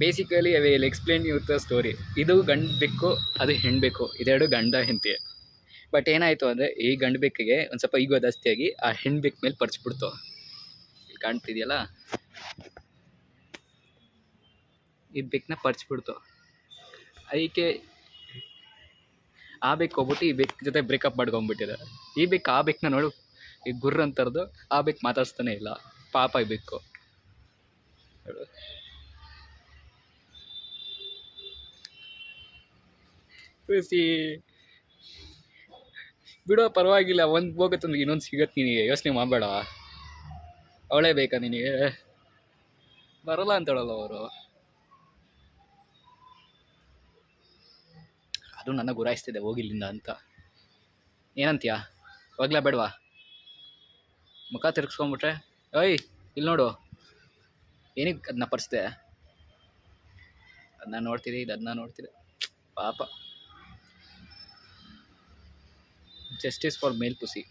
Basically I will explain you the story. ಇದು ಗಂಡು ಬೆಕ್ಕು, ಅದು ಹೆಣ್ಣು ಬೆಕ್ಕು, ಇದೆರಡು ಗಂಡ ಹೆಂಡತಿ. ಬಟ್ ಏನಾಯಿತು ಅಂದರೆ ಈ ಗಂಡು ಬೆಕ್ಕಿಗೆ ಒಂದು ಸ್ವಲ್ಪ ಈಗೋ ಜಾಸ್ತಿಯಾಗಿ ಆ ಹೆಣ್ಣು ಬೆಕ್ಕ ಮೇಲೆ ಪರ್ಚ್ಬಿಡ್ತು. ಇಲ್ಲಿ ಕಾಣ್ತಿದೆಯಲ್ಲ, ಈ ಬೆಕ್ಕನ್ನ ಪರ್ಚ್ಬಿಡ್ತು. ಅದಕ್ಕೆ ಆ ಬೆಕ್ಕು ಹೋಗ್ಬಿಟ್ಟು ಈ ಬೆಕ್ಕ ಜೊತೆ ಬ್ರೇಕಪ್ ಮಾಡ್ಕೊಂಡ್ಬಿಟ್ಟಿದೆ. ಈ ಬೆಕ್ಕು ಆ ಬೆಕ್ಕನ್ನ ನೋಡು ಈ ಗುರ್ರ ಅಂತರದು, ಆ ಬೆಕ್ಕು ಮಾತಾಡ್ಸ್ತಾನೆ ಇಲ್ಲ. ಪಾಪ ಈ ಬೆಕ್ಕು ಹೇಳು. ಖುಷಿ ಬಿಡೋ, ಪರವಾಗಿಲ್ಲ. ಒಂದು ಹೋಗುತ್ತಂದ್ರೆ ಇನ್ನೊಂದು ಸಿಗತ್ತೆ ನಿನಗೆ, ಯೋಚನೆ ಮಾಡಬೇಡ. ಅವಳೇ ಬೇಕಾ ನಿನಗೆ? ಬರಲ್ಲ ಅಂತೇಳಲ್ಲ ಅವರು. ಅದು ನನ್ನ ಗುರಾಯಿಸ್ತಿದೆ ಹೋಗಿಲ್ಲಿಂದ ಅಂತ. ಏನಂತೀಯ? ಹೋಗ್ಲಾ ಬೇಡವಾ? ಮುಖ ತಿರ್ಗಿಸ್ಕೊಂಬಿಟ್ರೆ ಓಯ್ ಇಲ್ಲಿ ನೋಡು, ಏನಕ್ಕೆ ಅದನ್ನ ಪರ್ಸ್ದೆ? ಅದನ್ನ ನೋಡ್ತಿದ್ದೆ, ಇದು ಅದನ್ನ ನೋಡ್ತಿದ್ದೆ. ಪಾಪ. Justice for male ಪುಸಿ.